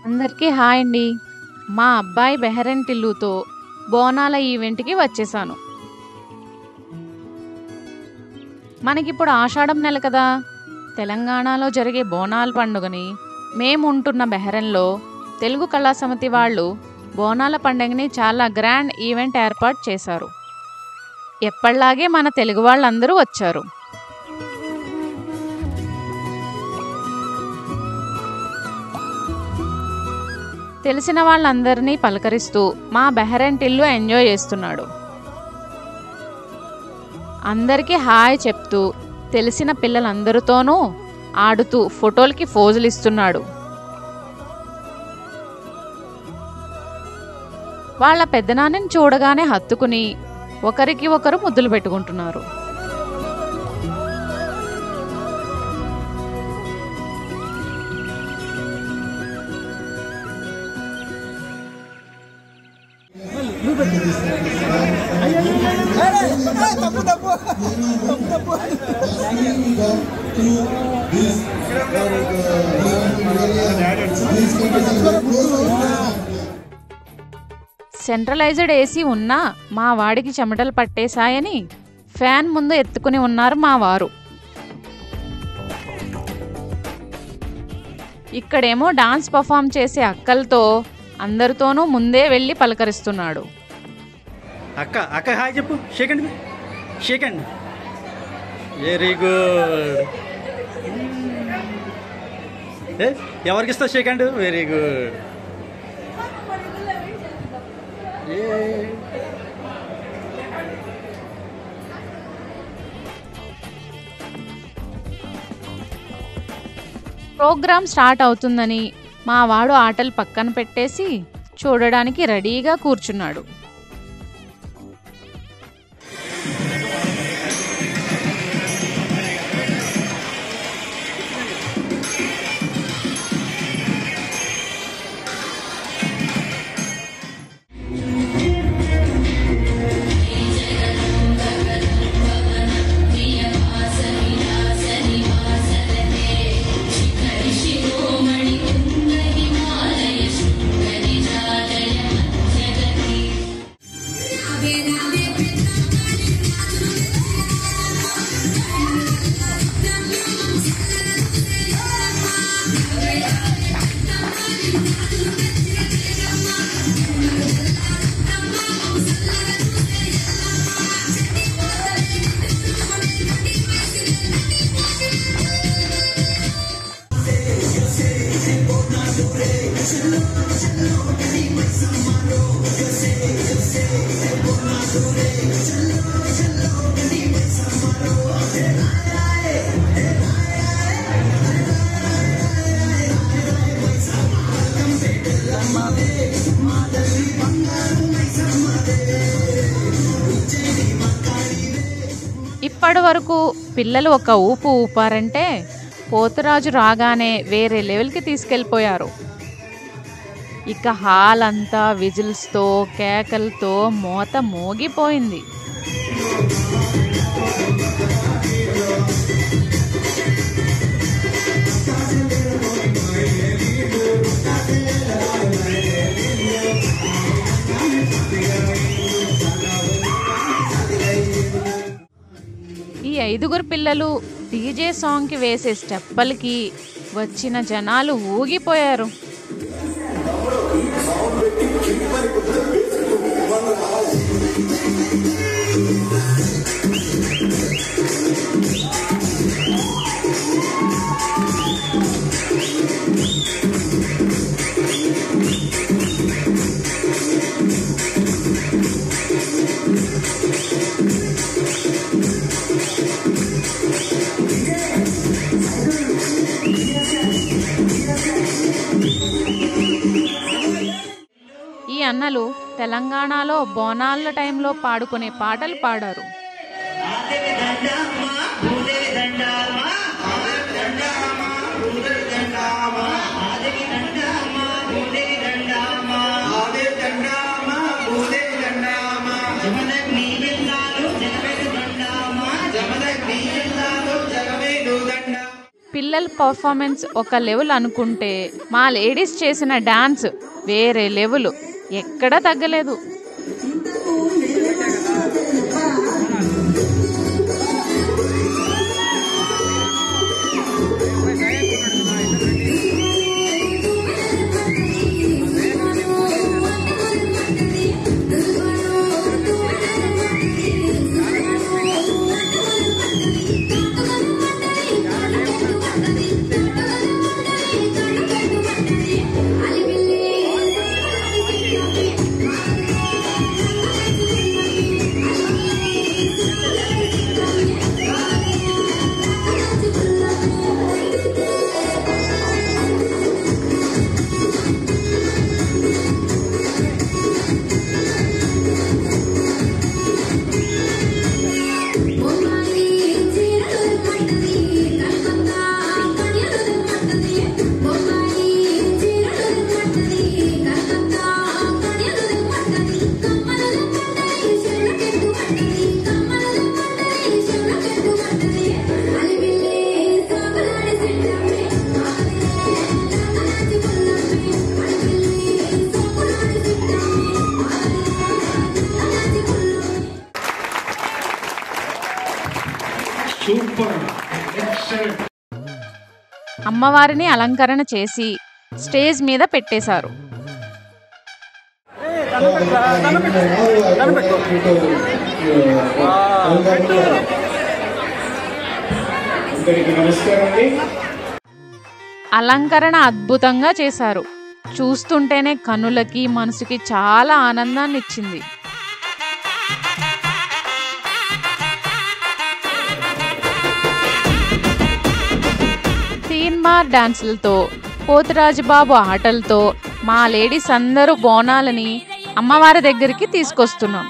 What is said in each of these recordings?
అందరికీ హాయ్ అండి. మా అబ్బాయి బెహరెన్ టిల్లుతో బోనాల ఈవెంట్‌కి వచ్చేసాను. మనకిప్పుడు ఆషాఢం నెల కదా! తెలంగాణలో జరిగే బోనాల పండుగని మేముంటున్న బెహరెన్‌లో తెలుగు కళా సమితి వాళ్ళు బోనాల పండుగని చాలా గ్రాండ్ ఈవెంట్ ఏర్పాటు చేశారు. ఎప్పటిలాగే మన తెలుగు వాళ్ళందరూ వచ్చారు. తెలిసిన వాళ్ళందరినీ పలకరిస్తూ మా బెహరెన్ టిల్లు ఎంజాయ్ చేస్తున్నాడు. అందరికీ హాయ్ చెప్తూ తెలిసిన పిల్లలందరితోనూ ఆడుతూ ఫోటోలకి ఫోజులు ఇస్తున్నాడు. వాళ్ళ పెద్దనాన్నని చూడగానే హత్తుకుని ఒకరికి ఒకరు ముద్దులు పెట్టుకుంటున్నారు. సెంట్రలైజ్డ్ ఏసీ ఉన్నా మా వాడికి చెమటలు పట్టేశాయని ఫ్యాన్ ముందు ఎత్తుకుని ఉన్నారు మా వారు. ఇక్కడేమో డాన్స్ పర్ఫామ్ చేసే అక్కలతో అందరితోనూ ముందే వెళ్ళి పలకరిస్తున్నాడు. అక్క అక్క హాయ్ చెప్పు. షేకండి షేకండి. Very good. ఎవరికి ఇస్తావు shake hand? Very good. Programme start అవుతుందని మా వాడు ఆటలు పక్కన పెట్టేసి చూడడానికి రెడీగా కూర్చున్నాడు. ఇప్పటి వరకు పిల్లలు ఒక ఊపు ఊపారంటే పోతురాజు రాగానే వేరే లెవెల్కి తీసుకెళ్ళిపోయారు. ఇక హాల్ అంతా విజిల్స్తో కేకలతో మోత మోగిపోయింది. ఈ 5 పిల్లలు డీజే సాంగ్కి వేసే స్టెప్పులకి వచ్చిన జనాలు ఊగిపోయారు. ఈ అన్నలు తెలంగాణలో బోనాల టైంలో పాడుకునే పాటలు పాడారు. పిల్లల పర్ఫార్మెన్స్ ఒక లెవెల్ అనుకుంటే మా లేడీస్ చేసిన డాన్స్ వేరే లెవెల్, ఎక్కడా తగ్గలేదు. అమ్మవారిని అలంకరణ చేసి స్టేజ్ మీద పెట్టేశారు. అలంకరణ అద్భుతంగా చేశారు. చూస్తుంటేనే కనులకి మనసుకి చాలా ఆనందాన్ని ఇచ్చింది. తీన్మార్ డాన్సులతో, పోతురాజుబాబు ఆటలతో మా లేడీస్ అందరూ బోనాలని అమ్మవారి దగ్గరికి తీసుకొస్తున్నాం.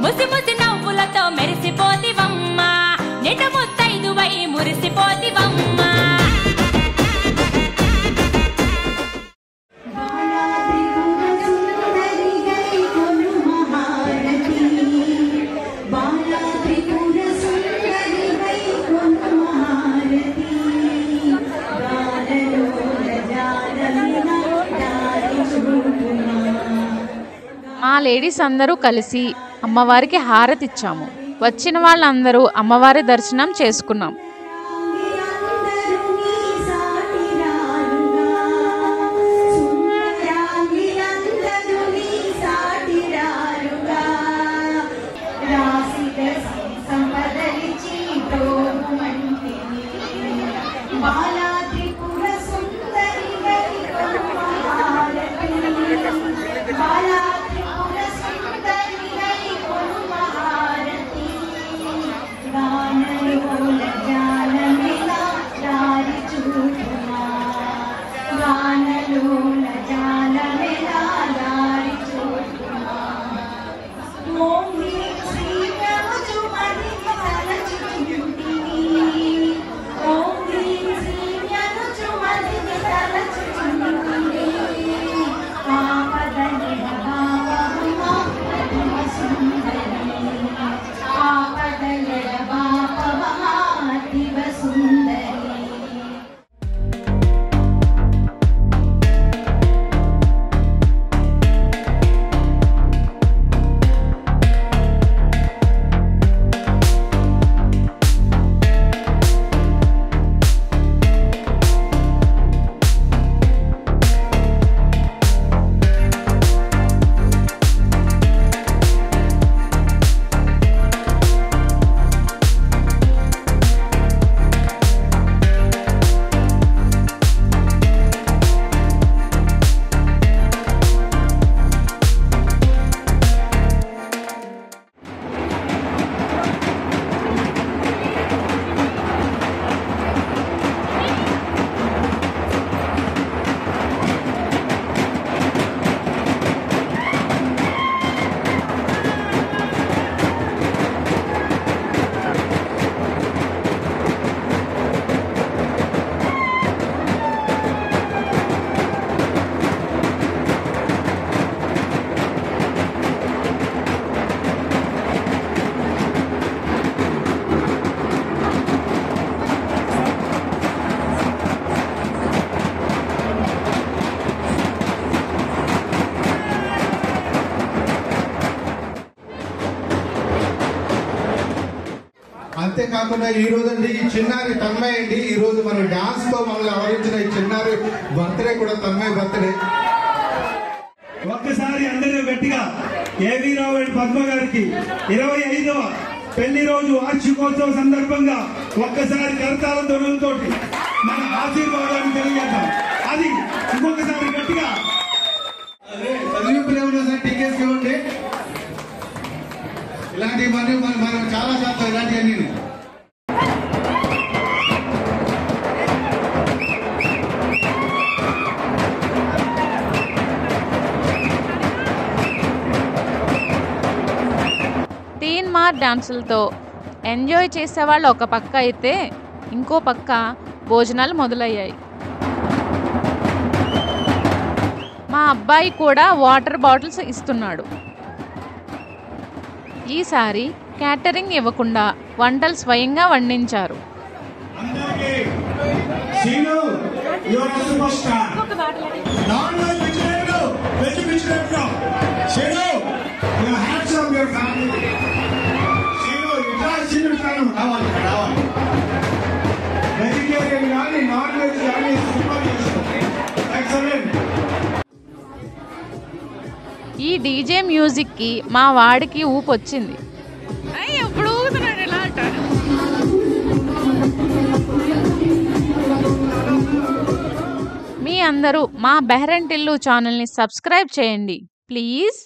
ముసి ముసి నవ్వులతో మెరిసిపోతివమ్మ మా లేడీస్ అందరూ కలిసి అమ్మవారికి హారతి ఇచ్చాము. వచ్చిన వాళ్ళందరూ అమ్మవారి దర్శనం చేసుకున్నాం. అంతేకాకుండా ఈ రోజు అండి ఈ చిన్నారి తన్మయ్ అండి ఈ రోజు మన డాన్స్ తో మమ్మల్ని ఆవరించిన ఈ చిన్నారి బర్త్డే కూడా తన్మయ్ బర్త్డే. ఒక్కసారి అందరూ గట్టిగా ఏవి రావు అండ్ పద్మ గారికి 25వ పెళ్లి రోజు వార్షికోత్సవ సందర్భంగా ఒక్కసారి కరతాళ ధ్వనులతో మన ఆశీర్వాదాన్ని తెలియజేద్దాం. అది ఇంకొకసారి గట్టిగా టికెట్స్ ఇవ్వండి. ఇలాంటి మనం చాలా శాతం ఇలాంటివన్నీ తీన్ మార్ డాన్సులతో ఎంజాయ్ చేసేవాళ్ళు ఒక పక్క అయితే ఇంకో పక్క భోజనాలు మొదలయ్యాయి. మా అబ్బాయి కూడా వాటర్ బాటిల్స్ ఇస్తున్నాడు. ఈసారి క్యాటరింగ్ ఇవ్వకుండా వంటలు స్వయంగా వండించారు. ఈ డీజే మ్యూజిక్కి మా వాడికి ఊపొచ్చింది. మీ అందరూ మా బెహరెంటిల్లు ఛానల్ని సబ్స్క్రైబ్ చేయండి ప్లీజ్.